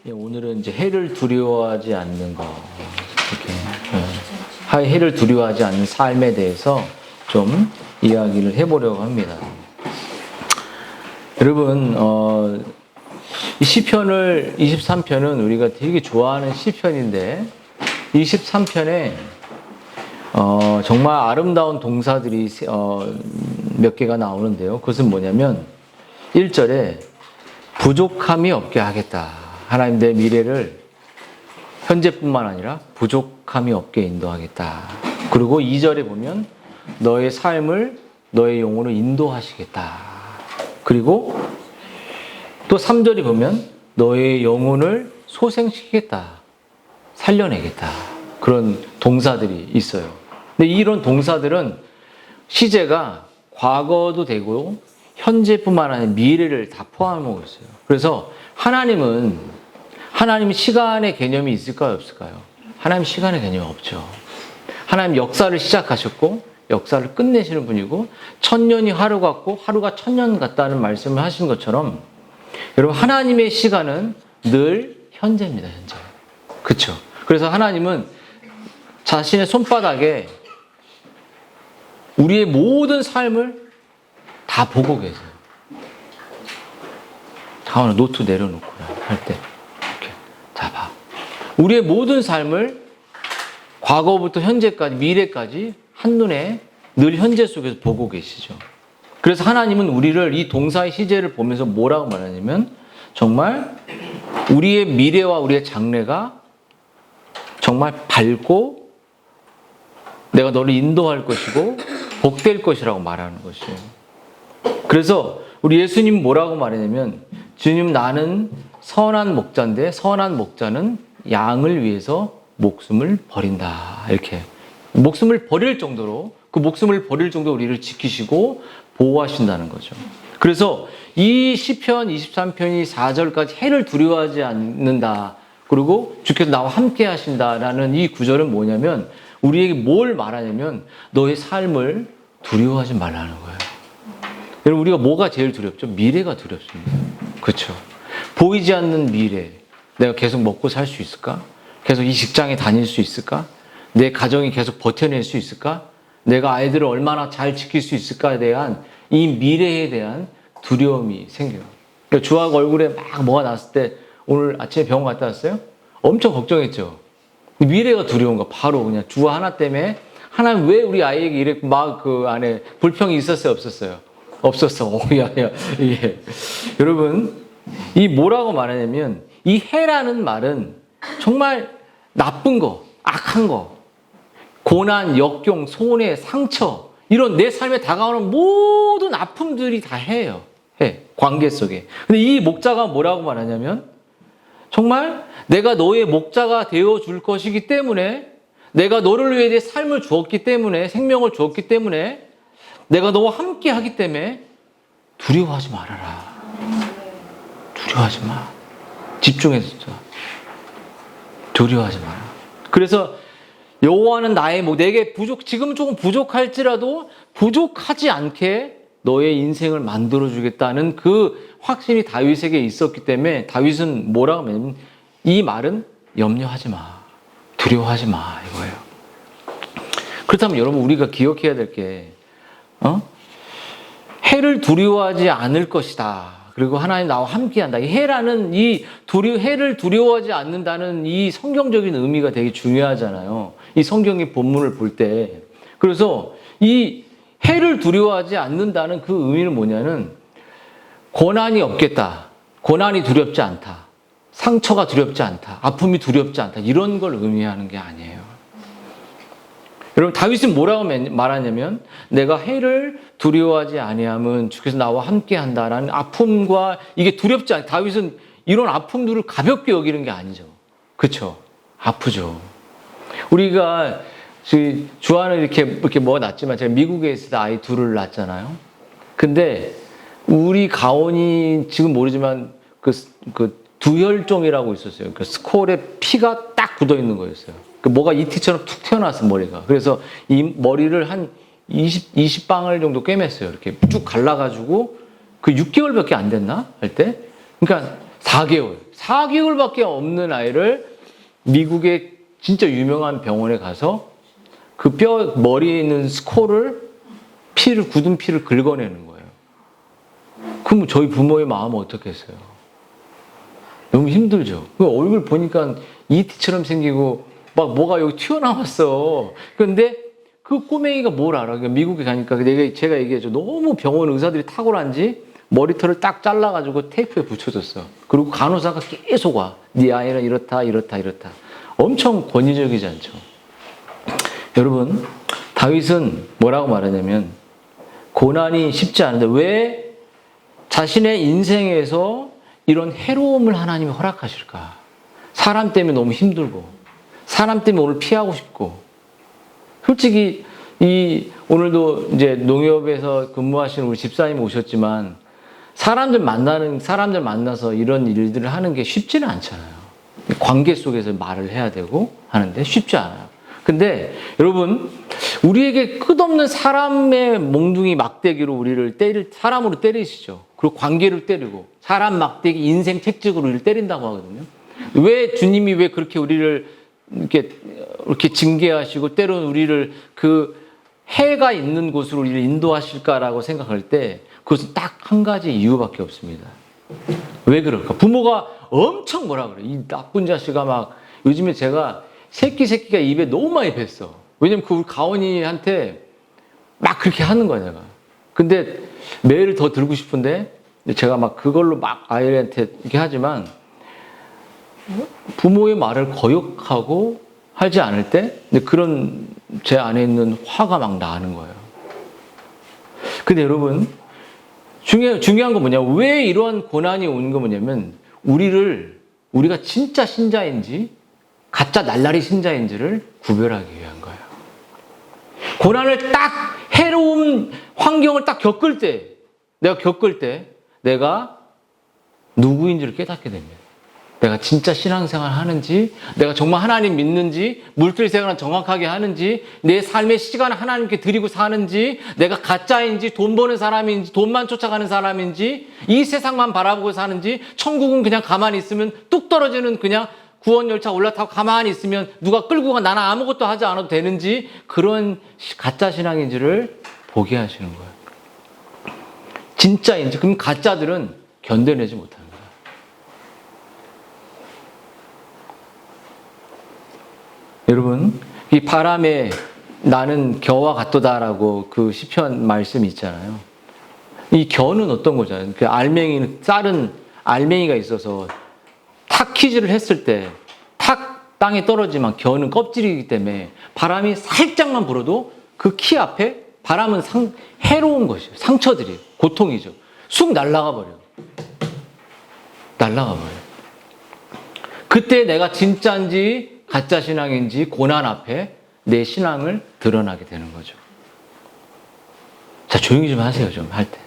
예, 오늘은 이제 해를 두려워하지 않는 거, 이렇게 해를 두려워하지 않는 삶에 대해서 좀 이야기를 해보려고 합니다. 여러분, 이 시편을 23편은 우리가 되게 좋아하는 시편인데 23편에 정말 아름다운 동사들이 몇 개가 나오는데요. 그것은 뭐냐면 1절에 부족함이 없게 하겠다. 하나님 내 미래를 현재뿐만 아니라 부족함이 없게 인도하겠다. 그리고 2절에 보면 너의 삶을 너의 영혼을 인도하시겠다. 그리고 또 3절에 보면 너의 영혼을 소생시키겠다. 살려내겠다. 그런 동사들이 있어요. 근데 이런 동사들은 시제가 과거도 되고 현재뿐만 아니라 미래를 다 포함하고 있어요. 그래서 하나님은 시간의 개념이 있을까요? 없을까요? 하나님 시간의 개념이 없죠. 하나님 역사를 시작하셨고 역사를 끝내시는 분이고 1000년이 하루 같고 하루가 1000년 같다는 말씀을 하신 것처럼 여러분 하나님의 시간은 늘 현재입니다. 현재. 그렇죠? 그래서 하나님은 자신의 손바닥에 우리의 모든 삶을 다 보고 계세요. 다음에 노트 내려놓고라 할 때 이렇게 자 봐. 우리의 모든 삶을 과거부터 현재까지 미래까지 한눈에 늘 현재 속에서 보고 계시죠. 그래서 하나님은 우리를 이 동사의 시제를 보면서 뭐라고 말하냐면 정말 우리의 미래와 우리의 장래가 정말 밝고 내가 너를 인도할 것이고 복될 것이라고 말하는 것이에요. 그래서 우리 예수님 뭐라고 말하냐면 주님 나는 선한 목자인데 선한 목자는 양을 위해서 목숨을 버린다. 이렇게 목숨을 버릴 정도로 그 목숨을 버릴 정도로 우리를 지키시고 보호하신다는 거죠. 그래서 이 시편 23편이 4절까지 해를 두려워하지 않는다. 그리고 주께서 나와 함께 하신다라는 이 구절은 뭐냐면 우리에게 뭘 말하냐면 너의 삶을 두려워하지 말라는 거예요. 여러분 우리가 뭐가 제일 두렵죠? 미래가 두렵습니다. 그렇죠? 보이지 않는 미래. 내가 계속 먹고 살 수 있을까? 계속 이 직장에 다닐 수 있을까? 내 가정이 계속 버텨낼 수 있을까? 내가 아이들을 얼마나 잘 지킬 수 있을까에 대한 이 미래에 대한 두려움이 생겨요. 그러니까 주아가 얼굴에 막 뭐가 났을 때 오늘 아침에 병원 갔다 왔어요? 엄청 걱정했죠. 미래가 두려운 거 바로 그냥 주아 하나 때문에 하나님 왜 우리 아이에게 이랬고 막 그 안에 불평이 있었어요? 없었어요? 없었어. 예. 여러분, 이 뭐라고 말하냐면, 이 해라는 말은 정말 나쁜 거, 악한 거, 고난, 역경, 손해, 상처, 이런 내 삶에 다가오는 모든 아픔들이 다 해예요. 해. 관계 속에. 근데 이 목자가 뭐라고 말하냐면, 정말 내가 너의 목자가 되어 줄 것이기 때문에, 내가 너를 위해 내 삶을 주었기 때문에, 생명을 주었기 때문에, 내가 너와 함께 하기 때문에 두려워하지 말아라. 두려워하지 마. 집중해서 두려워하지 마라. 그래서 여호와는 나의 내게 지금은 조금 부족할지라도 부족하지 않게 너의 인생을 만들어주겠다는 그 확신이 다윗에게 있었기 때문에 다윗은 뭐라고 하냐면 이 말은 염려하지 마. 두려워하지 마. 이거예요. 그렇다면 여러분 우리가 기억해야 될 게 해를 두려워하지 않을 것이다. 그리고 하나님 나와 함께한다. 이 해라는 해를 두려워하지 않는다는 이 성경적인 의미가 되게 중요하잖아요. 이 성경의 본문을 볼 때. 그래서 이 해를 두려워하지 않는다는 그 의미는 뭐냐면 고난이 없겠다. 고난이 두렵지 않다. 상처가 두렵지 않다. 아픔이 두렵지 않다. 이런 걸 의미하는 게 아니에요. 여러분 다윗은 뭐라고 말하냐면 내가 해를 두려워하지 아니함은 주께서 나와 함께한다라는 아픔과 이게 두렵지 않다. 다윗은 이런 아픔들을 가볍게 여기는 게 아니죠. 그렇죠? 아프죠. 우리가 주아는 이렇게 뭐가 낳지만 제가 미국에 있을 때 아이 둘을 낳았잖아요. 근데 우리 가온이 지금 모르지만 그 두혈종이라고 있었어요. 그 스콜에 피가 딱 굳어 있는 거였어요. 뭐가 이티처럼 툭 튀어나왔어, 머리가. 그래서 이 머리를 한 20방울 정도 꿰맸어요. 이렇게 쭉 갈라가지고 그 6개월밖에 안 됐나? 할 때. 그러니까 4개월. 4개월밖에 없는 아이를 미국의 진짜 유명한 병원에 가서 그 머리에 있는 스콜을 굳은 피를 긁어내는 거예요. 그럼 저희 부모의 마음은 어떻겠어요? 너무 힘들죠. 그 얼굴 보니까 이티처럼 생기고 막 뭐가 여기 튀어나왔어. 그런데 그 꼬맹이가 뭘 알아? 그러니까 미국에 가니까 제가 얘기했죠. 너무 병원 의사들이 탁월한지 머리털을 딱 잘라가지고 테이프에 붙여줬어. 그리고 간호사가 계속 와. 네 아이는 이렇다. 엄청 권위적이지 않죠. 여러분, 다윗은 뭐라고 말하냐면 고난이 쉽지 않은데 왜 자신의 인생에서 이런 해로움을 하나님이 허락하실까? 사람 때문에 너무 힘들고 사람 때문에 오늘 피하고 싶고 솔직히 오늘도 이제 농협에서 근무하시는 우리 집사님 오셨지만 사람들 만나서 이런 일들을 하는 게 쉽지는 않잖아요. 관계 속에서 말을 해야 되고 하는데 쉽지 않아요. 근데 여러분, 우리에게 끝없는 사람의 몽둥이 막대기로 사람으로 때리시죠. 그리고 관계를 때리고 사람 막대기 인생 책찍으로 우리를 때린다고 하거든요. 왜 주님이 왜 그렇게 우리를 이렇게 징계하시고 때로는 우리를 그 해가 있는 곳으로 우리를 인도하실까라고 생각할 때 그것은 딱 한 가지 이유밖에 없습니다. 왜 그럴까? 부모가 엄청 뭐라 그래. 이 나쁜 자식아 막 요즘에 제가 새끼가 입에 너무 많이 뱄어. 왜냐면 그 우리 가온이한테 막 그렇게 하는 거야, 내가. 근데 매일 더 들고 싶은데 제가 막 그걸로 막 아이한테 이렇게 하지만 부모의 말을 거역하고 하지 않을 때 그런 제 안에 있는 화가 막 나는 거예요. 근데 여러분, 중요한 건 뭐냐? 왜 이러한 고난이 온 거 뭐냐면 우리가 진짜 신자인지 가짜 날라리 신자인지를 구별하기 위한 거예요. 고난을 딱 해로운 환경을 딱 겪을 때 내가 누구인지를 깨닫게 됩니다. 내가 진짜 신앙생활 하는지, 내가 정말 하나님 믿는지, 물질 생활을 정확하게 하는지, 내 삶의 시간을 하나님께 드리고 사는지, 내가 가짜인지, 돈 버는 사람인지, 돈만 쫓아가는 사람인지, 이 세상만 바라보고 사는지, 천국은 그냥 가만히 있으면 뚝 떨어지는 그냥 구원 열차 올라타고 가만히 있으면 누가 끌고 가 나는 아무것도 하지 않아도 되는지 그런 가짜 신앙인지를 보게 하시는 거예요. 진짜인지 그럼 가짜들은 견뎌내지 못합니다. 여러분, 이 바람에 나는 겨와 같도다라고 그 시편 말씀이 있잖아요. 이 겨는 어떤 거잖아요. 그 쌀은 알맹이가 있어서 탁 키즈를 했을 때 탁 땅에 떨어지만 겨는 껍질이기 때문에 바람이 살짝만 불어도 그 키 앞에 바람은 해로운 것이에요. 상처들이 고통이죠. 쑥 날아가 버려요. 그때 내가 진짜인지 가짜 신앙인지 고난 앞에 내 신앙을 드러나게 되는 거죠. 자, 조용히 좀 하세요. 좀 할 때.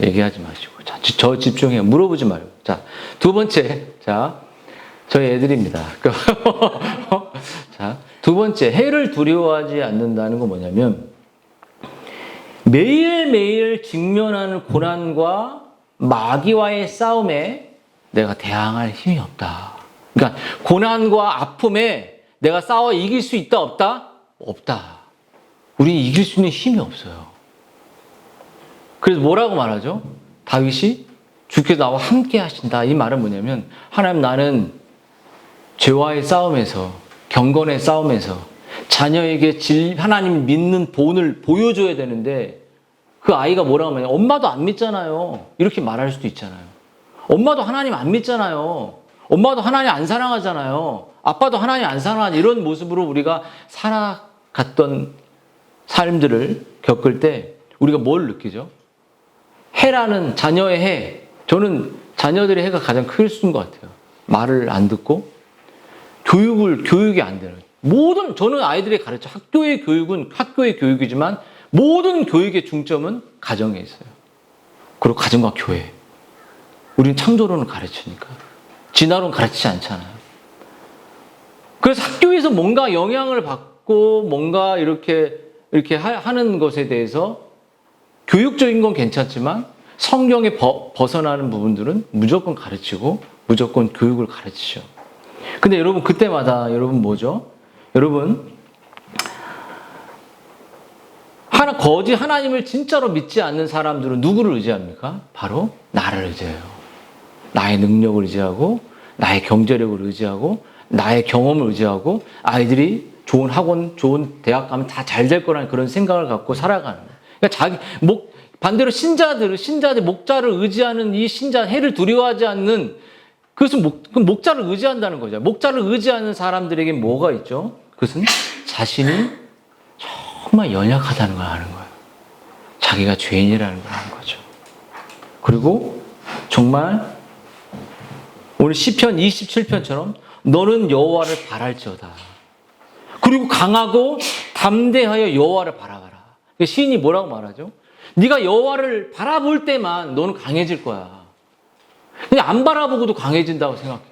얘기하지 마시고. 자, 저 집중해요. 물어보지 말고. 자, 두 번째. 자, 저희 애들입니다. 자, 두 번째. 해를 두려워하지 않는다는 건 뭐냐면 매일매일 직면하는 고난과 마귀와의 싸움에 내가 대항할 힘이 없다. 그러니까 고난과 아픔에 내가 싸워 이길 수 있다 없다? 없다. 우리 이길 수 있는 힘이 없어요. 그래서 뭐라고 말하죠? 다윗이 주께서 나와 함께 하신다. 이 말은 뭐냐면 하나님, 나는 죄와의 싸움에서, 경건의 싸움에서 자녀에게 하나님 믿는 본을 보여줘야 되는데 그 아이가 뭐라고 하면 엄마도 안 믿잖아요. 이렇게 말할 수도 있잖아요. 엄마도 하나님 안 믿잖아요. 엄마도 하나님 안 사랑하잖아요. 아빠도 하나님 안 사랑하는 이런 모습으로 우리가 살아갔던 삶들을 겪을 때 우리가 뭘 느끼죠? 해라는 자녀의 해. 저는 자녀들의 해가 가장 클 것 같아요. 말을 안 듣고 교육이 안 되는. 저는 아이들에 가르쳐. 학교의 교육은 학교의 교육이지만 모든 교육의 중점은 가정에 있어요. 그리고 가정과 교회. 우린 창조론을 가르치니까. 진화론 가르치지 않잖아요. 그래서 학교에서 뭔가 영향을 받고 뭔가 이렇게 하는 것에 대해서 교육적인 건 괜찮지만 성경에 벗어나는 부분들은 무조건 가르치고 무조건 교육을 가르치셔. 근데 여러분 그때마다 여러분 뭐죠? 여러분 거짓 하나님을 진짜로 믿지 않는 사람들은 누구를 의지합니까? 바로 나를 의지해요. 나의 능력을 의지하고 나의 경제력을 의지하고 나의 경험을 의지하고 아이들이 좋은 학원, 좋은 대학 가면 다 잘 될 거라는 그런 생각을 갖고 살아가는 거예요. 그러니까 반대로 신자들 목자를 의지하는 이 신자 해를 두려워하지 않는 그것은 목자를 의지한다는 거죠. 목자를 의지하는 사람들에게 뭐가 있죠? 그것은 자신이 정말 연약하다는 걸 아는 거예요. 자기가 죄인이라는 걸 아는 거죠. 그리고 정말 오늘 시편 27편처럼 너는 여호와를 바랄지어다. 그리고 강하고 담대하여 여호와를 바라봐라. 시인이 뭐라고 말하죠? 네가 여호와를 바라볼 때만 너는 강해질 거야. 그냥 안 바라보고도 강해진다고 생각해요.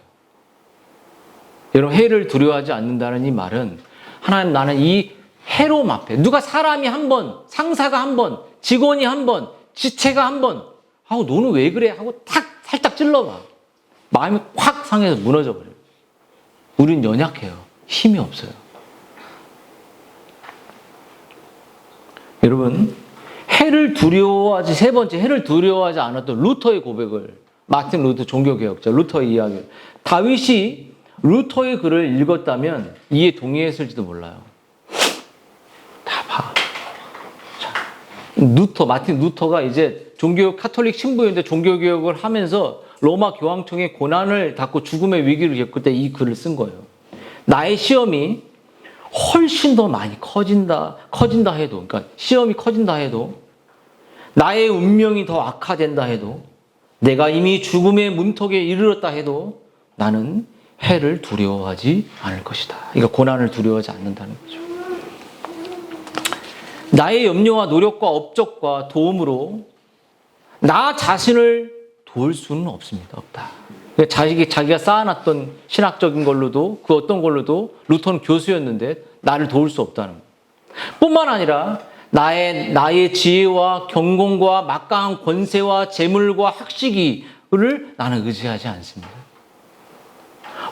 여러분 해를 두려워하지 않는다는 이 말은 하나님 나는 이 해로움 앞에 누가 사람이 한 번, 상사가 한 번, 직원이 한 번, 지체가 한 번 하고 너는 왜 그래? 하고 탁 살짝 찔러봐. 마음이 확 상해서 무너져 버려요. 우린 연약해요. 힘이 없어요. 여러분 해를 두려워하지 세 번째 해를 두려워하지 않았던 루터의 고백을 마틴 루터 종교개혁자 루터의 이야기 다윗이 루터의 글을 읽었다면 이에 동의했을지도 몰라요. 다 봐. 자, 마틴 루터가 이제 종교개혁 카톨릭 신부였는데 종교개혁을 하면서 로마 교황청의 고난을 닫고 죽음의 위기를 겪을 때 이 글을 쓴 거예요. 나의 시험이 훨씬 더 많이 커진다 해도, 그러니까 시험이 커진다 해도, 나의 운명이 더 악화된다 해도, 내가 이미 죽음의 문턱에 이르렀다 해도 나는 해를 두려워하지 않을 것이다. 그러니까 고난을 두려워하지 않는다는 거죠. 나의 염려와 노력과 업적과 도움으로 나 자신을 도울 수는 없다. 자기가 쌓아놨던 신학적인 걸로도 그 어떤 걸로도 루터는 교수였는데 나를 도울 수 없다는 거예요. 뿐만 아니라 나의 지혜와 경공과 막강한 권세와 재물과 학식을 나는 의지하지 않습니다.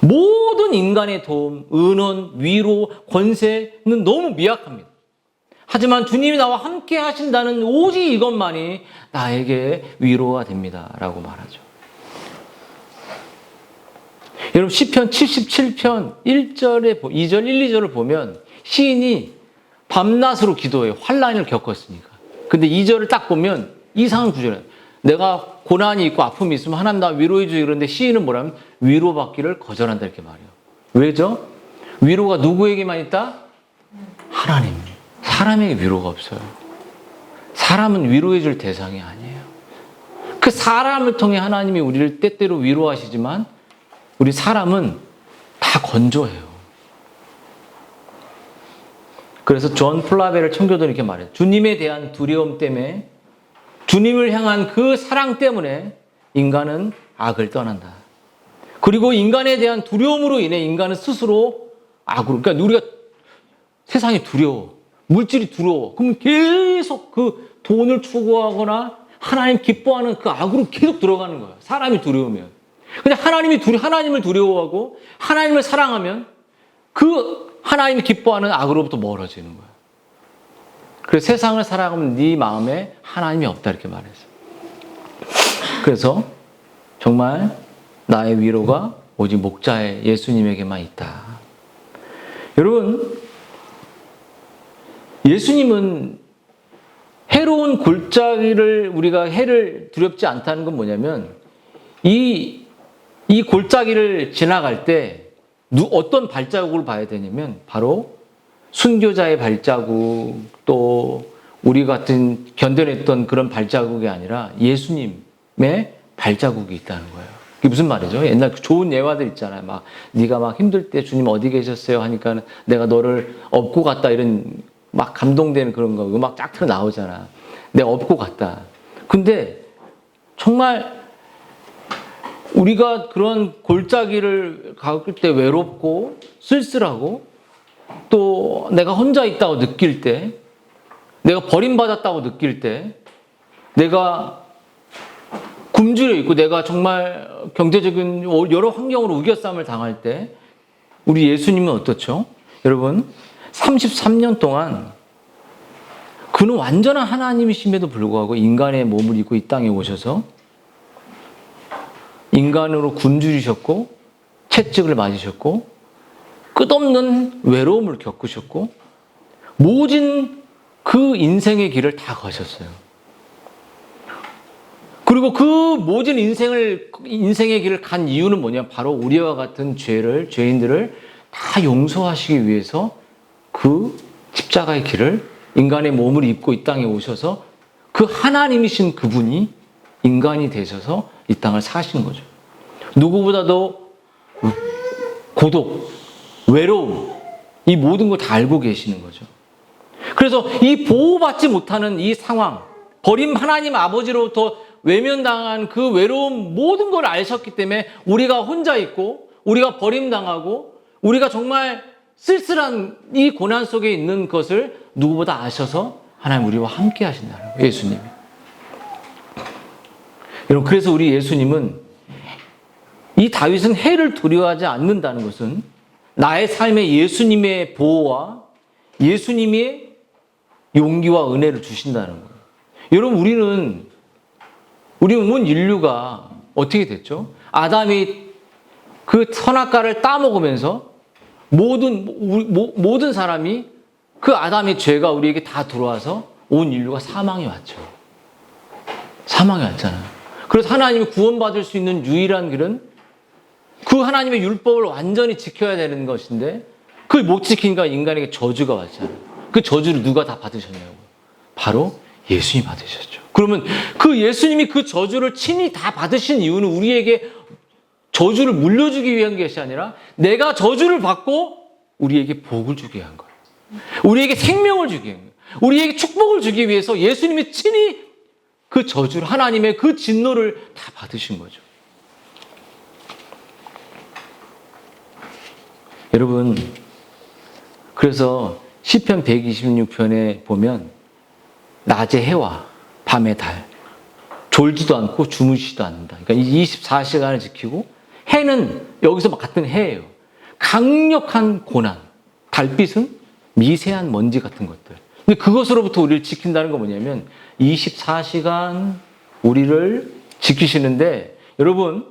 모든 인간의 도움, 은원, 위로, 권세는 너무 미약합니다. 하지만 주님이 나와 함께 하신다는 오직 이것만이 나에게 위로가 됩니다. 라고 말하죠. 여러분 시편 77편 1절에 2절 1, 2절을 보면 시인이 밤낮으로 기도해요. 환난을 겪었으니까. 근데 2절을 딱 보면 이상한 구절이에요. 내가 고난이 있고 아픔이 있으면 하나님 나 위로해 주지 그런데 시인은 뭐라면 위로받기를 거절한다 이렇게 말해요. 왜죠? 위로가 누구에게만 있다? 하나님. 사람에게 위로가 없어요. 사람은 위로해 줄 대상이 아니에요. 그 사람을 통해 하나님이 우리를 때때로 위로하시지만 우리 사람은 다 건조해요. 그래서 존 플라벨을 청교도는 이렇게 말해요. 주님에 대한 두려움 때문에 주님을 향한 그 사랑 때문에 인간은 악을 떠난다. 그리고 인간에 대한 두려움으로 인해 인간은 스스로 악으로 그러니까 우리가 세상이 두려워. 물질이 두려워. 그럼 계속 그 돈을 추구하거나 하나님 기뻐하는 그 악으로 계속 들어가는 거예요. 사람이 두려우면. 근데 하나님을 두려워하고 하나님을 사랑하면 그 하나님이 기뻐하는 악으로부터 멀어지는 거예요. 그래서 세상을 살아가면 네 마음에 하나님이 없다 이렇게 말했어요. 그래서 정말 나의 위로가 오직 목자의 예수님에게만 있다. 여러분 예수님은 해로운 골짜기를 우리가 해를 두렵지 않다는 건 뭐냐면 이 골짜기를 지나갈 때 어떤 발자국을 봐야 되냐면 바로 순교자의 발자국 또 우리 같은 견뎌냈던 그런 발자국이 아니라 예수님의 발자국이 있다는 거예요. 그게 무슨 말이죠? 옛날 좋은 예화들 있잖아요. 막 네가 막 힘들 때 주님 어디 계셨어요? 하니까 내가 너를 업고 갔다 이런 막 감동되는 그런 거 음악 쫙 틀어 나오잖아. 내가 업고 갔다. 근데 정말 우리가 그런 골짜기를 가을 때 외롭고 쓸쓸하고 또 내가 혼자 있다고 느낄 때 내가 버림받았다고 느낄 때 내가 굶주려 있고 내가 정말 경제적인 여러 환경으로 우겨싸움을 당할 때 우리 예수님은 어떻죠? 여러분 33년 동안 그는 완전한 하나님이심에도 불구하고 인간의 몸을 입고 이 땅에 오셔서 인간으로 굶주리셨고 채찍을 맞으셨고 끝없는 외로움을 겪으셨고 모진 그 인생의 길을 다 가셨어요. 그리고 그 모진 인생의 길을 간 이유는 뭐냐? 바로 우리와 같은 죄인들을 다 용서하시기 위해서 그 십자가의 길을 인간의 몸을 입고 이 땅에 오셔서 그 하나님이신 그분이 인간이 되셔서 이 땅을 사신 거죠. 누구보다도 고독, 외로움, 이 모든 걸 다 알고 계시는 거죠. 그래서 이 보호받지 못하는 이 상황, 버림 하나님 아버지로부터 외면당한 그 외로움 모든 걸 아셨기 때문에 우리가 혼자 있고 우리가 버림당하고 우리가 정말 쓸쓸한 이 고난 속에 있는 것을 누구보다 아셔서 하나님 우리와 함께 하신다는 거예요. 예수님이. 여러분 그래서 우리 예수님은 이 다윗은 해를 두려워하지 않는다는 것은 나의 삶에 예수님의 보호와 예수님의 용기와 은혜를 주신다는 거예요. 여러분 우리는 온 인류가 어떻게 됐죠? 아담이 그 선악과를 따먹으면서 모든 사람이 그 아담의 죄가 우리에게 다 들어와서 온 인류가 사망에 왔죠. 사망에 왔잖아요. 그래서 하나님이 구원받을 수 있는 유일한 길은 그 하나님의 율법을 완전히 지켜야 되는 것인데 그걸 못 지키니까 인간에게 저주가 왔잖아요. 그 저주를 누가 다 받으셨냐고. 바로 예수님이 받으셨죠. 그러면 그 예수님이 그 저주를 친히 다 받으신 이유는 우리에게 저주를 물려주기 위한 것이 아니라 내가 저주를 받고 우리에게 복을 주기 위한 거예요. 우리에게 생명을 주기 위한 거예요. 우리에게 축복을 주기 위해서 예수님이 친히 그 저주를 하나님의 그 진노를 다 받으신 거죠. 여러분 그래서 시편 126편에 보면 낮의 해와 밤의 달 졸지도 않고 주무시지도 않는다. 그러니까 24시간을 지키고 해는 여기서 같은 해예요. 강력한 고난, 달빛은 미세한 먼지 같은 것들. 근데 그것으로부터 우리를 지킨다는 건 뭐냐면 24시간 우리를 지키시는데 여러분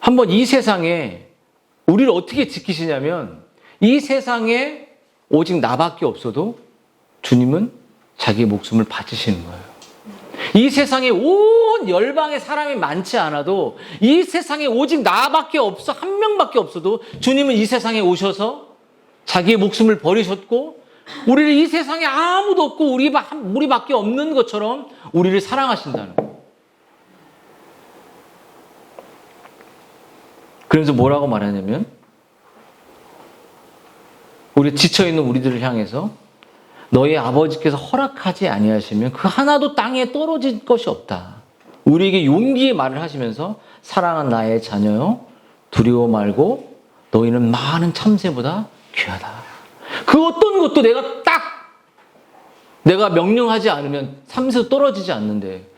한번 이 세상에 우리를 어떻게 지키시냐면 이 세상에 오직 나밖에 없어도 주님은 자기의 목숨을 바치시는 거예요. 이 세상에 온 열방의 사람이 많지 않아도 이 세상에 오직 나밖에 없어 한 명밖에 없어도 주님은 이 세상에 오셔서 자기의 목숨을 버리셨고 우리를 이 세상에 아무도 없고 우리밖에 없는 것처럼 우리를 사랑하신다는 거예요. 그래서 뭐라고 말하냐면 우리 지쳐있는 우리들을 향해서 너희 아버지께서 허락하지 아니하시면 그 하나도 땅에 떨어질 것이 없다. 우리에게 용기의 말을 하시면서 사랑한 나의 자녀요 두려워 말고 너희는 많은 참새보다 귀하다. 그 어떤 것도 내가 명령하지 않으면 참새도 떨어지지 않는데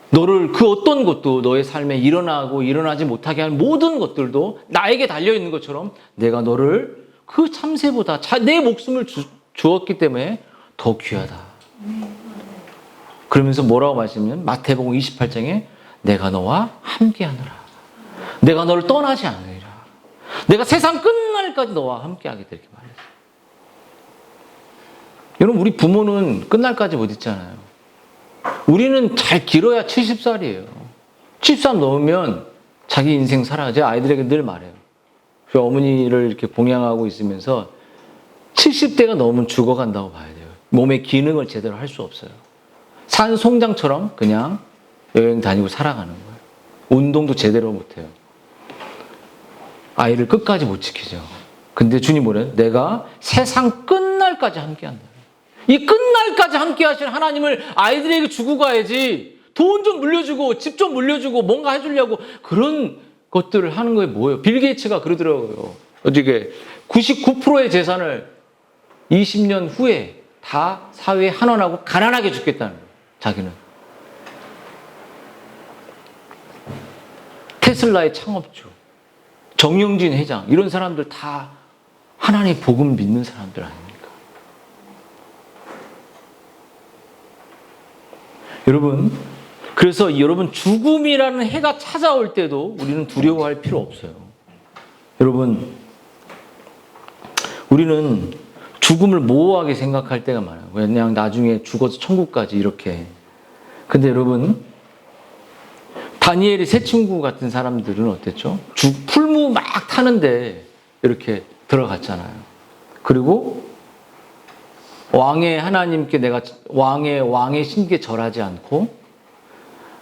너를 그 어떤 것도 너의 삶에 일어나고 일어나지 못하게 하는 모든 것들도 나에게 달려있는 것처럼 내가 너를 그 참새보다 내 목숨을 주었기 때문에 더 귀하다. 그러면서 뭐라고 말씀하시면 마태복음 28장에 내가 너와 함께하노라. 내가 너를 떠나지 않으리라. 내가 세상 끝날까지 너와 함께하게 되게 말했어요. 여러분 우리 부모는 끝날까지 못 있잖아요. 우리는 잘 길어야 70살이에요. 70살 넘으면 자기 인생 살아가죠. 아이들에게 늘 말해요. 어머니를 이렇게 봉양하고 있으면서 70대가 넘으면 죽어간다고 봐야 돼요. 몸의 기능을 제대로 할 수 없어요. 산 송장처럼 그냥 여행 다니고 살아가는 거예요. 운동도 제대로 못해요. 아이를 끝까지 못 지키죠. 근데 주님 뭐래요? 내가 세상 끝날까지 함께한다. 이 끝날까지 함께 하신 하나님을 아이들에게 주고 가야지 돈 좀 물려주고 집 좀 물려주고 뭔가 해주려고 그런 것들을 하는 거에 뭐예요? 빌 게이츠가 그러더라고요. 어떻게 99%의 재산을 20년 후에 다 사회에 환원하고 가난하게 죽겠다는 거예요. 자기는. 테슬라의 창업주, 정영진 회장, 이런 사람들 다 하나님 복음 믿는 사람들 아닙니까? 여러분, 그래서 여러분 죽음이라는 해가 찾아올 때도 우리는 두려워할 필요 없어요. 여러분, 우리는 죽음을 모호하게 생각할 때가 많아요. 그냥 나중에 죽어서 천국까지 이렇게. 근데 여러분, 다니엘의 세 친구 같은 사람들은 어땠죠? 풀무 막 타는데 이렇게 들어갔잖아요. 그리고 왕의 하나님께 내가 왕의 신께 절하지 않고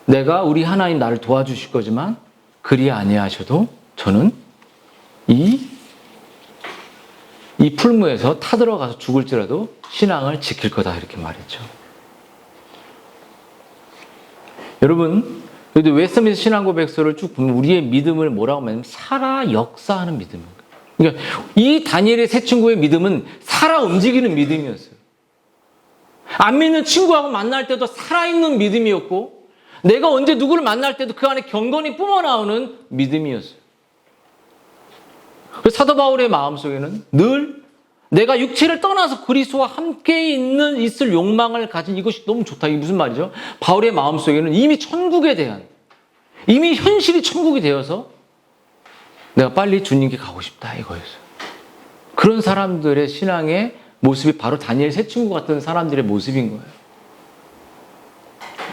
내가 우리 하나님 나를 도와주실 거지만 그리 아니하셔도 저는 이 풀무에서 타들어가서 죽을지라도 신앙을 지킬 거다 이렇게 말했죠. 여러분, 그래도 웨스트민스터 신앙고백서를 쭉 보면 우리의 믿음을 뭐라고 하냐면 살아 역사하는 믿음입니다. 그러니까 이 다니엘의 세 친구의 믿음은 살아 움직이는 믿음이었어요. 안 믿는 친구하고 만날 때도 살아있는 믿음이었고 내가 언제 누구를 만날 때도 그 안에 경건이 뿜어나오는 믿음이었어요. 그래서 사도 바울의 마음속에는 늘 내가 육체를 떠나서 그리스도와 함께 있을 욕망을 가진 이것이 너무 좋다. 이게 무슨 말이죠? 바울의 마음속에는 이미 천국에 대한, 이미 현실이 천국이 되어서 내가 빨리 주님께 가고 싶다 이거였어요. 그런 사람들의 신앙의 모습이 바로 다니엘 세 친구 같은 사람들의 모습인 거예요.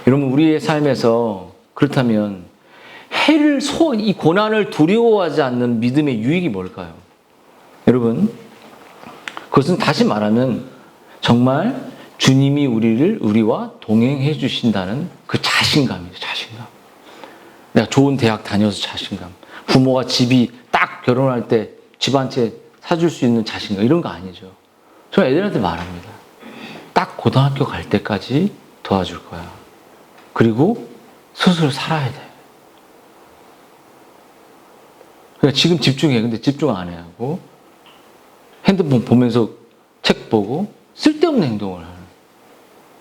여러분, 우리의 삶에서 그렇다면 이 고난을 두려워하지 않는 믿음의 유익이 뭘까요? 여러분, 그것은 다시 말하면 정말 주님이 우리와 동행해 주신다는 그 자신감이에요. 자신감. 내가 좋은 대학 다녀서 자신감. 부모가 집이 딱 결혼할 때 집 한 채 사줄 수 있는 자신감. 이런 거 아니죠. 저 애들한테 말합니다. 딱 고등학교 갈 때까지 도와줄 거야. 그리고 스스로 살아야 돼. 그러니까 지금 집중해. 근데 집중 안 해 하고 핸드폰 보면서 책 보고 쓸데없는 행동을 하는.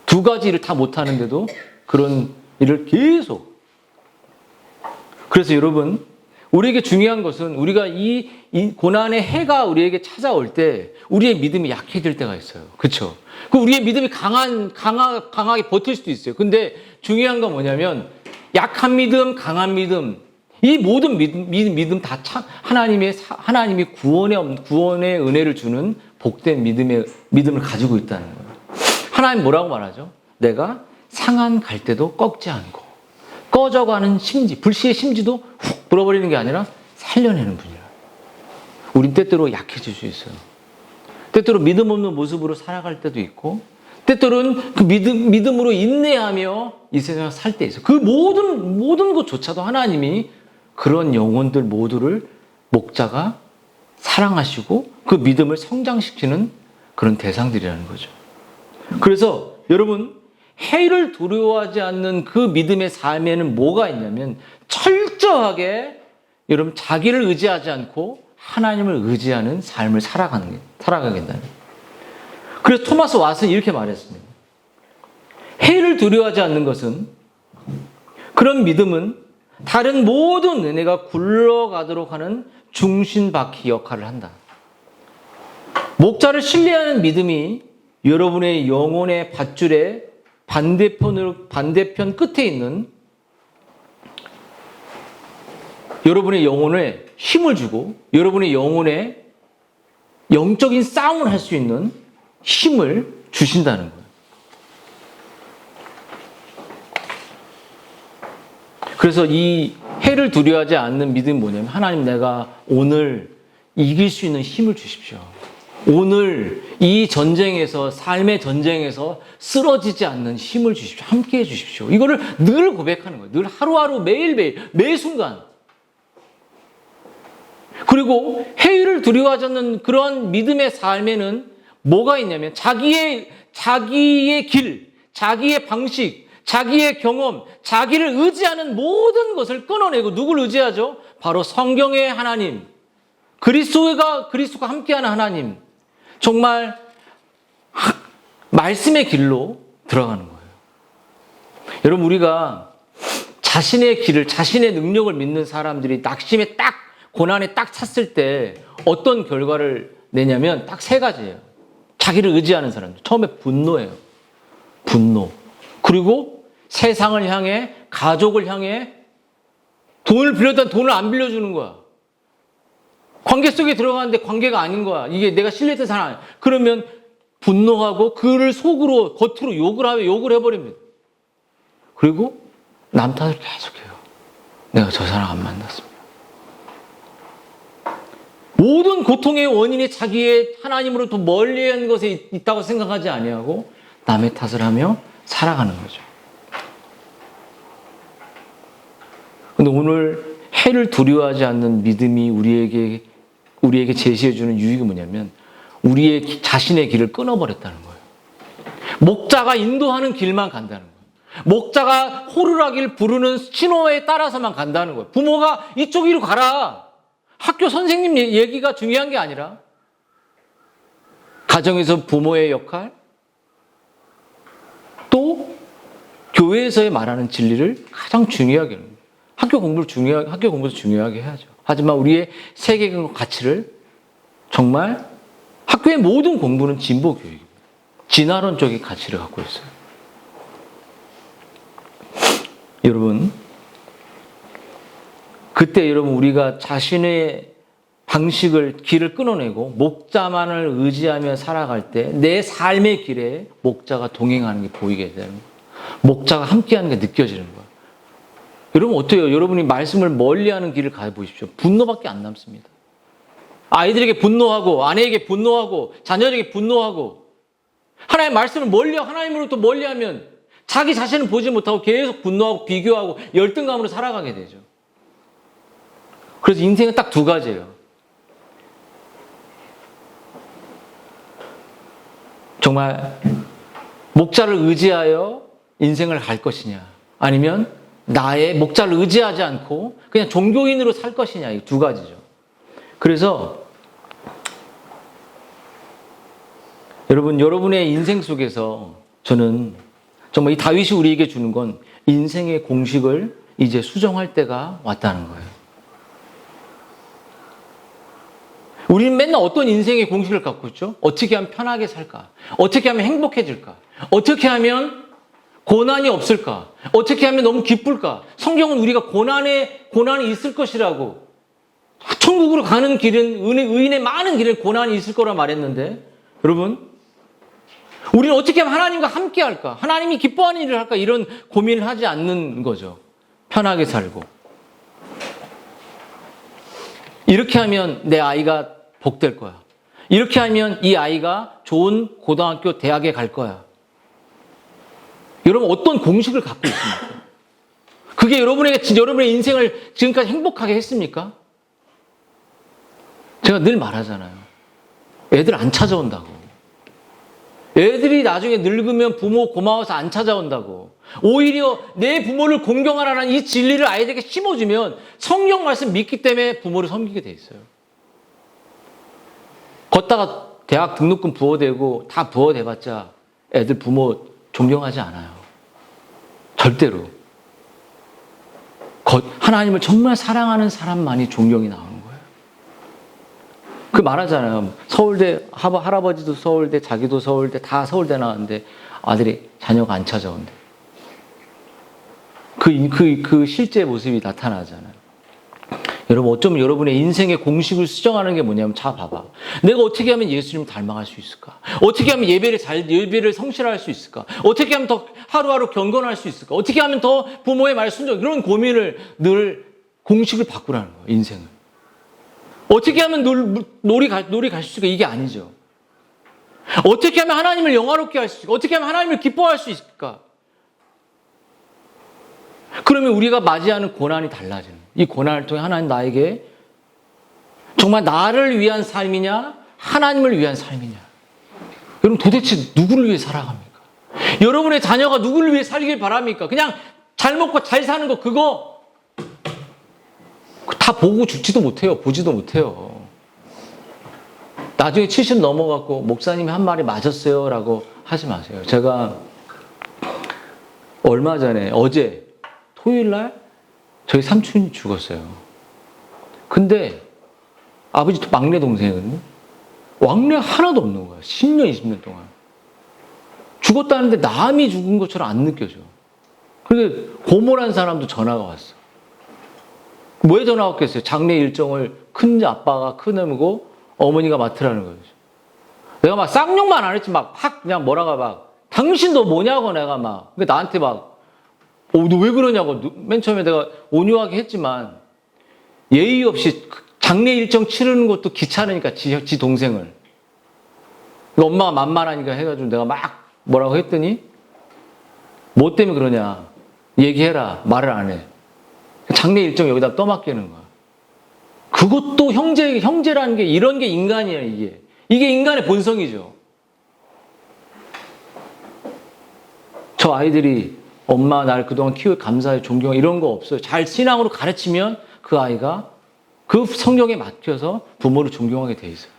두 가지 일을 다 못하는데도 그런 일을 계속. 그래서 여러분, 우리에게 중요한 것은 우리가 이 고난의 해가 우리에게 찾아올 때 우리의 믿음이 약해질 때가 있어요. 그렇죠? 그 우리의 믿음이 강하게 버틸 수도 있어요. 근데 중요한 건 뭐냐면 약한 믿음, 강한 믿음, 이 모든 믿음 다 하나님이 구원의 은혜를 주는 복된 믿음을 가지고 있다는 거예요. 하나님 뭐라고 말하죠? 내가 상한 갈 때도 꺾지 않고 꺼져가는 심지, 불씨의 심지도 훅 불어버리는 게 아니라 살려내는 분이라. 우린 때때로 약해질 수 있어요. 때때로 믿음 없는 모습으로 살아갈 때도 있고 때때로는 그 믿음으로 인내하며 이 세상을 살 때 있어요. 그 모든 것조차도 하나님이 그런 영혼들 모두를 목자가 사랑하시고 그 믿음을 성장시키는 그런 대상들이라는 거죠. 그래서 여러분, 해를 두려워하지 않는 그 믿음의 삶에는 뭐가 있냐면 철저하게 여러분 자기를 의지하지 않고 하나님을 의지하는 삶을 살아가겠다는 거예요. 그래서 토마스 왓은 이렇게 말했습니다. 해를 두려워하지 않는 것은, 그런 믿음은 다른 모든 은혜가 굴러가도록 하는 중심바퀴 역할을 한다. 목자를 신뢰하는 믿음이 여러분의 영혼의 밧줄의 반대편 끝에 있는 여러분의 영혼에 힘을 주고 여러분의 영혼에 영적인 싸움을 할 수 있는 힘을 주신다는 거예요. 그래서 이 해를 두려워하지 않는 믿음이 뭐냐면, 하나님, 내가 오늘 이길 수 있는 힘을 주십시오. 오늘 이 전쟁에서, 삶의 전쟁에서 쓰러지지 않는 힘을 주십시오. 함께 해 주십시오. 이거를 늘 고백하는 거예요. 늘 하루하루, 매일매일, 매 순간. 그리고 해를 두려워하지 않는 그런 믿음의 삶에는 뭐가 있냐면 자기의 길, 자기의 방식, 자기의 경험, 자기를 의지하는 모든 것을 끊어내고 누굴 의지하죠? 바로 성경의 하나님, 그리스도가 함께하는 하나님, 정말 말씀의 길로 들어가는 거예요. 여러분, 우리가 자신의 길을, 자신의 능력을 믿는 사람들이 낙심에 딱, 고난에 딱 찼을 때 어떤 결과를 내냐면 딱 세 가지예요. 자기를 의지하는 사람들. 처음에 분노예요. 분노. 그리고 세상을 향해, 가족을 향해 돈을 빌렸다는 돈을 안 빌려주는 거야. 관계 속에 들어가는데 관계가 아닌 거야. 이게 내가 신뢰했던 사람 아니야. 그러면 분노하고 그를 속으로, 겉으로 욕을 해버립니다. 그리고 남 탓을 계속해요. 내가 저 사람 안 만났습니다. 모든 고통의 원인이 자기의 하나님으로부터 멀리한 것에 있다고 생각하지 아니하고 남의 탓을 하며 살아가는 거죠. 근데 오늘 해를 두려워하지 않는 믿음이 우리에게 제시해주는 유익이 뭐냐면 우리의 자신의 길을 끊어버렸다는 거예요. 목자가 인도하는 길만 간다는 거예요. 목자가 호루라기를 부르는 신호에 따라서만 간다는 거예요. 부모가 이쪽으로 가라. 학교 선생님 얘기가 중요한 게 아니라 가정에서 부모의 역할, 또 교회에서의 말하는 진리를 가장 중요하게 하는 거예요. 학교 공부도 중요하게 해야죠. 하지만 우리의 세계관과 가치를 정말 학교의 모든 공부는 진보 교육입니다. 진화론적인 가치를 갖고 있어요. 여러분, 그때 여러분 우리가 자신의 방식을, 길을 끊어내고 목자만을 의지하며 살아갈 때 내 삶의 길에 목자가 동행하는 게 보이게 되는 거예요. 목자가 함께하는 게 느껴지는 거예요. 여러분 어때요? 여러분이 말씀을 멀리하는 길을 가보십시오. 분노밖에 안 남습니다. 아이들에게 분노하고, 아내에게 분노하고, 자녀에게 분노하고, 하나님의 말씀을 하나님으로부터 멀리하면 자기 자신을 보지 못하고 계속 분노하고 비교하고 열등감으로 살아가게 되죠. 그래서 인생은 딱 두 가지예요. 정말 목자를 의지하여 인생을 갈 것이냐, 아니면 나의 목자를 의지하지 않고 그냥 종교인으로 살 것이냐, 이 두 가지죠. 그래서 여러분의 인생 속에서 저는 정말 이 다윗이 우리에게 주는 건 인생의 공식을 이제 수정할 때가 왔다는 거예요. 우리는 맨날 어떤 인생의 공식을 갖고 있죠? 어떻게 하면 편하게 살까? 어떻게 하면 행복해질까? 어떻게 하면 고난이 없을까? 어떻게 하면 너무 기쁠까? 성경은 우리가 고난이 있을 것이라고, 천국으로 가는 길은, 의인의 많은 길은 고난이 있을 거라 말했는데, 여러분, 우리는 어떻게 하면 하나님과 함께 할까? 하나님이 기뻐하는 일을 할까? 이런 고민을 하지 않는 거죠. 편하게 살고. 이렇게 하면 내 아이가 복될 거야. 이렇게 하면 이 아이가 좋은 고등학교, 대학에 갈 거야. 여러분 어떤 공식을 갖고 있습니까? 그게 여러분의 인생을 지금까지 행복하게 했습니까? 제가 늘 말하잖아요. 애들 안 찾아온다고. 애들이 나중에 늙으면 부모 고마워서 안 찾아온다고. 오히려 내 부모를 공경하라는 이 진리를 아이들에게 심어주면 성경 말씀 믿기 때문에 부모를 섬기게 돼 있어요. 걷다가 대학 등록금 부어대고 다 부어대봤자 애들 부모 존경하지 않아요. 절대로. 하나님을 정말 사랑하는 사람만이 존경이 나오는 거예요. 그 말하잖아요. 서울대, 할아버지도 서울대, 자기도 서울대, 다 서울대 나왔는데 자녀가 안 찾아온대. 그 실제 모습이 나타나잖아요. 여러분, 어쩌면 여러분의 인생의 공식을 수정하는 게 뭐냐면, 자, 봐봐. 내가 어떻게 하면 예수님을 닮아갈 수 있을까? 어떻게 하면 예배를 성실할 수 있을까? 어떻게 하면 더 하루하루 경건할 수 있을까? 어떻게 하면 더 부모의 말 순종, 이런 고민을 늘 공식을 바꾸라는 거예요, 인생을. 어떻게 하면 놀이 갈 수 있을까? 이게 아니죠. 어떻게 하면 하나님을 영화롭게 할 수 있을까? 어떻게 하면 하나님을 기뻐할 수 있을까? 그러면 우리가 맞이하는 고난이 달라지는, 이 고난을 통해 하나님 나에게 정말 나를 위한 삶이냐, 하나님을 위한 삶이냐. 여러분 도대체 누구를 위해 살아갑니까? 여러분의 자녀가 누구를 위해 살길 바랍니까? 그냥 잘 먹고 잘 사는 거, 그거 다 보고 죽지도 못해요. 보지도 못해요. 나중에 70 넘어갖고 목사님이 한 말이 맞았어요 라고 하지 마세요. 제가 얼마 전에, 어제 토요일 날 저희 삼촌이 죽었어요. 근데 아버지 막내 동생은 왕래가 하나도 없는 거야. 10년, 20년 동안. 죽었다는데 남이 죽은 것처럼 안 느껴져. 근데 고모란 사람도 전화가 왔어. 왜 전화가 왔겠어요? 장례 일정을 큰 아빠가 큰애고 어머니가 맡으라는 거죠. 내가 막 쌍욕만 안 했지 막 그냥 뭐라가 막 당신 너 뭐냐고 내가 막 나한테 막 너 왜 그러냐고 맨 처음에 내가 온유하게 했지만 예의 없이 장례 일정 치르는 것도 귀찮으니까 지 동생을 엄마가 만만하니까 해가지고 내가 막 뭐라고 했더니 뭐 때문에 그러냐 얘기해라 말을 안 해. 장례 일정 여기다 떠맡기는 거야. 그것도 형제라는 게 이런 게 인간이야. 이게 인간의 본성이죠. 저 아이들이 엄마 날 그동안 키워 감사해 존경해 이런 거 없어요. 잘 신앙으로 가르치면 그 아이가 그 성경에 맡겨서 부모를 존경하게 돼 있어요.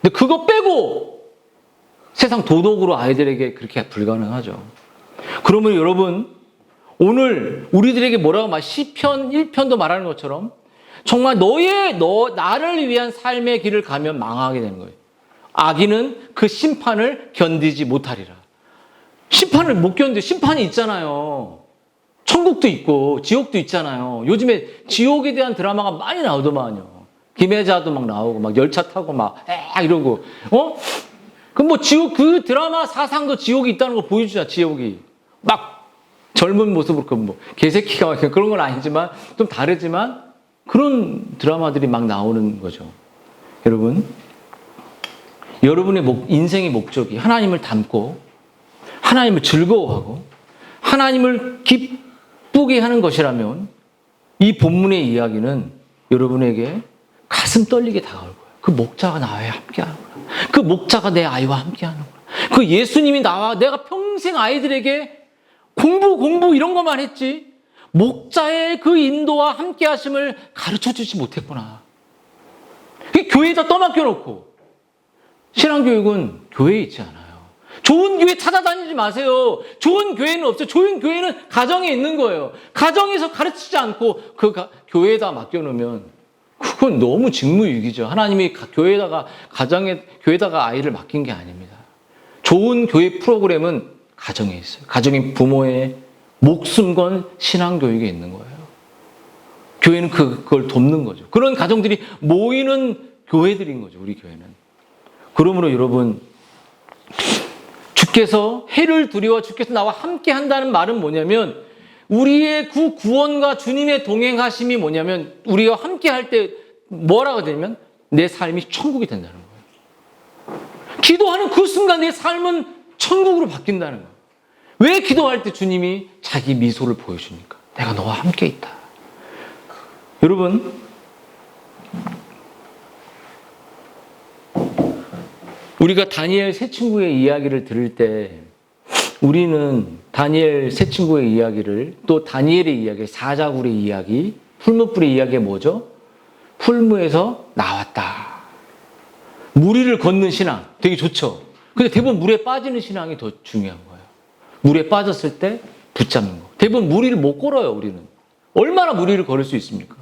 근데 그거 빼고 세상 도덕으로 아이들에게 그렇게 불가능하죠. 그러면 여러분 오늘 우리들에게 뭐라고 말 시편 1편도 말하는 것처럼 정말 나를 위한 삶의 길을 가면 망하게 되는 거예요. 악인은 그 심판을 견디지 못하리라. 심판을 못 견뎌. 심판이 있잖아요. 천국도 있고 지옥도 있잖아요. 요즘에 지옥에 대한 드라마가 많이 나오더만요. 김혜자도 막 나오고 막 열차 타고 막 이러고 그럼 뭐 지옥 그 드라마 사상도 지옥이 있다는 거 보여주잖아. 지옥이 막 젊은 모습으로 그 뭐 개새끼가 막 그런 건 아니지만 좀 다르지만 그런 드라마들이 막 나오는 거죠. 여러분, 여러분의 인생의 목적이 하나님을 닮고 하나님을 즐거워하고 하나님을 기쁘게 하는 것이라면 이 본문의 이야기는 여러분에게 가슴 떨리게 다가올 거예요. 그 목자가 나와 함께하는 거야. 그 목자가 내 아이와 함께하는 거야. 그 예수님이 내가 평생 아이들에게 공부 이런 것만 했지 목자의 그 인도와 함께하심을 가르쳐주지 못했구나. 교회에다 떠맡겨놓고 신앙교육은 교회에 있지 않아요. 좋은 교회 찾아다니지 마세요. 좋은 교회는 없어요. 좋은 교회는 가정에 있는 거예요. 가정에서 가르치지 않고 교회에다 맡겨놓으면 그건 너무 직무유기죠. 하나님이 교회에다가 아이를 맡긴 게 아닙니다. 좋은 교회 프로그램은 가정에 있어요. 가정인 부모의 목숨 건 신앙교육에 있는 거예요. 교회는 그걸 돕는 거죠. 그런 가정들이 모이는 교회들인 거죠. 우리 교회는. 그러므로 여러분 주께서 해를 두려워 주께서 나와 함께 한다는 말은 뭐냐면 우리의 구원과 주님의 동행하심이 뭐냐면 우리와 함께 할 때 뭐라고 되냐면 내 삶이 천국이 된다는 거예요. 기도하는 그 순간 내 삶은 천국으로 바뀐다는 거예요. 왜 기도할 때 주님이 자기 미소를 보여주니까 내가 너와 함께 있다. 여러분 우리가 다니엘 세 친구의 이야기를 들을 때 우리는 다니엘 세 친구의 이야기를 또 다니엘의 이야기, 사자굴의 이야기, 풀무불의 이야기가 뭐죠? 풀무에서 나왔다. 무리를 걷는 신앙 되게 좋죠. 근데 대부분 물에 빠지는 신앙이 더 중요한 거예요. 물에 빠졌을 때 붙잡는 거. 대부분 무리를 못 걸어요. 우리는. 얼마나 무리를 걸을 수 있습니까?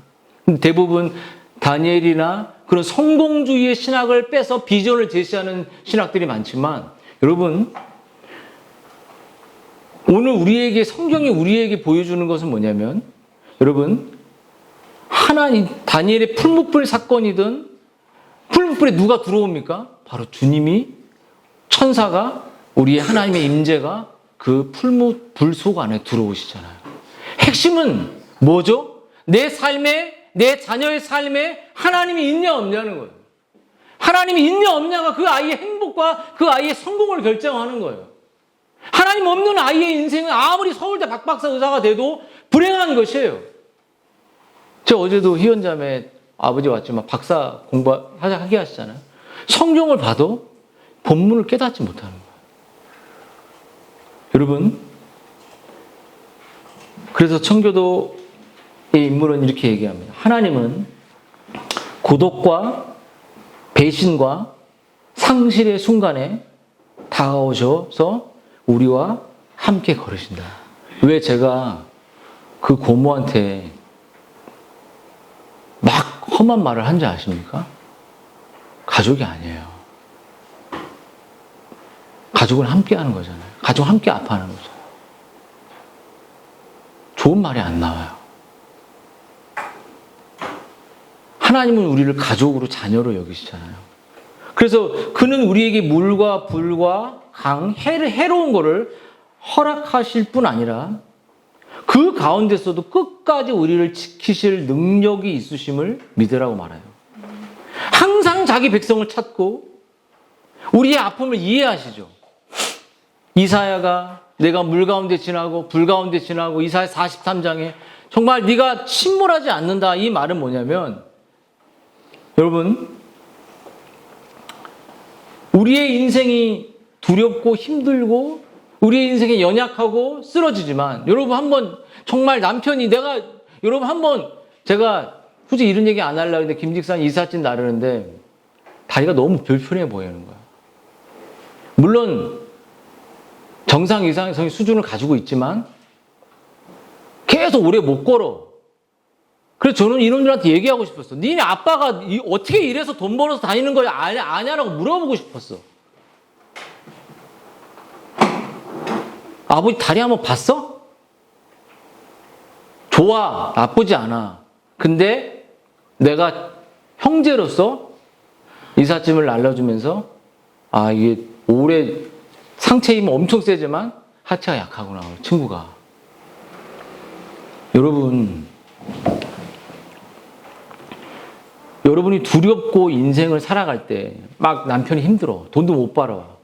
대부분 다니엘이나 그런 성공주의의 신학을 빼서 비전을 제시하는 신학들이 많지만 여러분 오늘 성경이 우리에게 보여주는 것은 뭐냐면 여러분 하나님 다니엘의 풀무불 사건이든 풀무불에 누가 들어옵니까? 바로 주님이 천사가 우리의 하나님의 임재가 그 풀무불 속 안에 들어오시잖아요. 핵심은 뭐죠? 내 삶에 내 자녀의 삶에 하나님이 있냐 없냐는 거예요. 하나님이 있냐 없냐가 그 아이의 행복과 그 아이의 성공을 결정하는 거예요. 하나님 없는 아이의 인생은 아무리 서울대 박박사 의사가 돼도 불행한 것이에요. 제가 어제도 희연자매 아버지 왔지만 박사 공부하게 하시잖아요. 성경을 봐도 본문을 깨닫지 못하는 거예요. 여러분 그래서 청교도의 인물은 이렇게 얘기합니다. 하나님은 고독과 배신과 상실의 순간에 다가오셔서 우리와 함께 걸으신다. 왜 제가 그 고모한테 막 험한 말을 한지 아십니까? 가족이 아니에요. 가족은 함께 하는 거잖아요. 가족은 함께 아파하는 거죠. 좋은 말이 안 나와요. 하나님은 우리를 가족으로, 자녀로 여기시잖아요. 그래서 그는 우리에게 물과 불과 강, 해로운 거를 허락하실 뿐 아니라 그 가운데서도 끝까지 우리를 지키실 능력이 있으심을 믿으라고 말해요. 항상 자기 백성을 찾고 우리의 아픔을 이해하시죠. 이사야가 내가 물 가운데 지나고 불 가운데 지나고 이사야 43장에 정말 네가 침몰하지 않는다, 이 말은 뭐냐면, 여러분, 우리의 인생이 두렵고 힘들고 우리의 인생이 연약하고 쓰러지지만, 여러분 한번 정말 남편이 여러분 한번, 제가 굳이 이런 얘기 안 하려고 했는데 김직산이 이삿짐 나르는데 다리가 너무 불편해 보이는 거야. 물론 정상 이상의 수준을 가지고 있지만 계속 오래 못 걸어. 그래서 저는 이놈들한테 얘기하고 싶었어. 니네 아빠가 어떻게 이래서 돈 벌어서 다니는 거 아냐라고 물어보고 싶었어. 아버지 다리 한번 봤어? 좋아, 나쁘지 않아. 근데 내가 형제로서 이삿짐을 날려주면서, 아, 이게 오래 상체 힘은 엄청 세지만 하체가 약하구나, 친구가. 여러분이 두렵고 인생을 살아갈 때 막 남편이 힘들어, 돈도 못 벌어.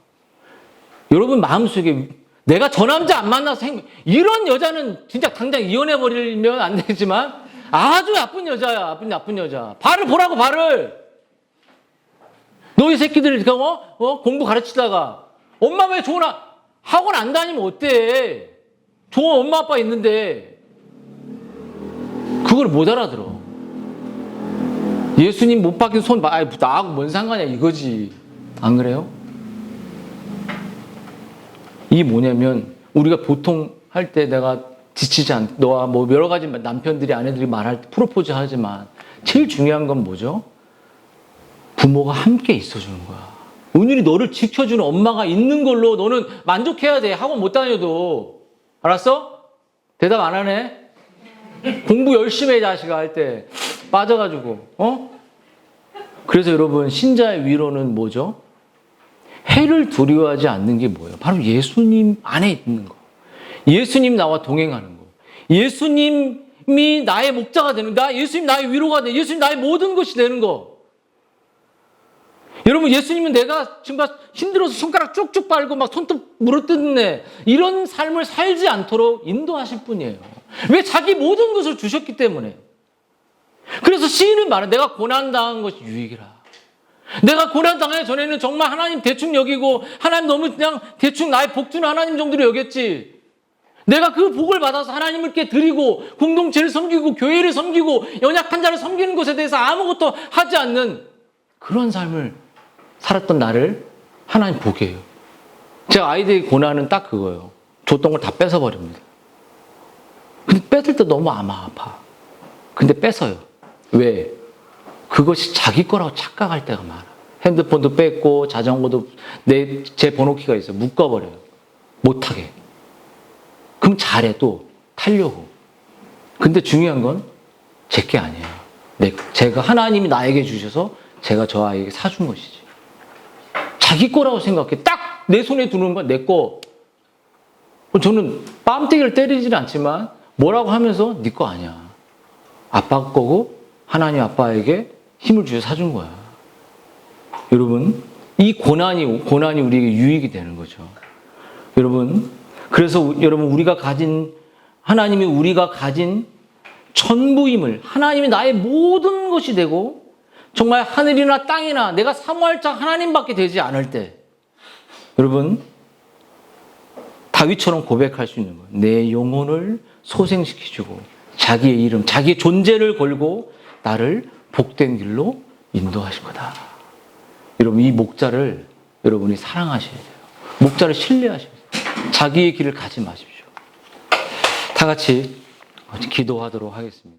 여러분 마음속에 내가 저 남자 안 만나서 이런 여자는 진짜 당장 이혼해버리면 안 되지만 아주 나쁜 여자야, 나쁜 여자. 발을 보라고, 발을. 너희 새끼들이 공부 가르치다가 엄마 왜 좋은 학원 안 다니면 어때? 좋은 엄마 아빠 있는데 그걸 못 알아들어. 예수님 못 박힌 손 나하고 뭔 상관이야, 이거지. 안 그래요? 이게 뭐냐면, 우리가 보통 할 때 내가 지치지 않, 너와 뭐 여러 가지 남편들이 아내들이 말할 때 프로포즈 하지만 제일 중요한 건 뭐죠? 부모가 함께 있어주는 거야. 은율이 너를 지켜주는 엄마가 있는 걸로 너는 만족해야 돼. 학원 못 다녀도. 알았어? 대답 안 하네? 공부 열심히 해, 자식아, 할 때. 빠져가지고, 그래서 여러분, 신자의 위로는 뭐죠? 해를 두려워하지 않는 게 뭐예요? 바로 예수님 안에 있는 거. 예수님 나와 동행하는 거. 예수님이 나의 목자가 되는 거. 예수님 나의 위로가 되는 거. 예수님 나의 모든 것이 되는 거. 여러분, 예수님은 내가 지금 힘들어서 손가락 쭉쭉 빨고 막 손톱 물어뜯네, 이런 삶을 살지 않도록 인도하실 분이에요. 왜? 자기 모든 것을 주셨기 때문에. 그래서 시인은 말해, 내가 고난당한 것이 유익이라. 내가 고난당하기 전에는 정말 하나님 대충 여기고, 하나님 너무 그냥 대충 나의 복 주는 하나님 정도로 여겼지. 내가 그 복을 받아서 하나님께 드리고, 공동체를 섬기고, 교회를 섬기고, 연약한 자를 섬기는 것에 대해서 아무것도 하지 않는 그런 삶을 살았던 나를 하나님 복이에요. 제가 아이들의 고난은 딱 그거예요. 줬던 걸 다 뺏어버립니다. 근데 뺏을 때 너무 아파. 근데 뺏어요. 왜? 그것이 자기 거라고 착각할 때가 많아. 핸드폰도 뺏고 자전거도 제 번호키가 있어요. 묶어버려요. 못하게. 그럼 잘해, 또 타려고. 근데 중요한 건 제게 아니에요. 제가 하나님이 나에게 주셔서 제가 저 아이에게 사준 것이지. 자기 거라고 생각해. 딱 내 손에 두는 건 내 거. 저는 뺨때기를 때리지는 않지만 뭐라고 하면서 네 거 아니야. 아빠 거고 하나님 아빠에게 힘을 주셔서 사준 거야. 여러분, 이 고난이 우리에게 유익이 되는 거죠. 여러분, 그래서 여러분, 하나님이 우리가 가진 전부임을, 하나님이 나의 모든 것이 되고, 정말 하늘이나 땅이나 내가 사모할 자 하나님밖에 되지 않을 때, 여러분, 다윗처럼 고백할 수 있는 거예요. 내 영혼을 소생시켜주고 자기의 이름, 자기의 존재를 걸고 나를 복된 길로 인도하실 거다. 여러분, 이 목자를 여러분이 사랑하셔야 돼요. 목자를 신뢰하셔야 돼요. 자기의 길을 가지 마십시오. 다 같이 기도하도록 하겠습니다.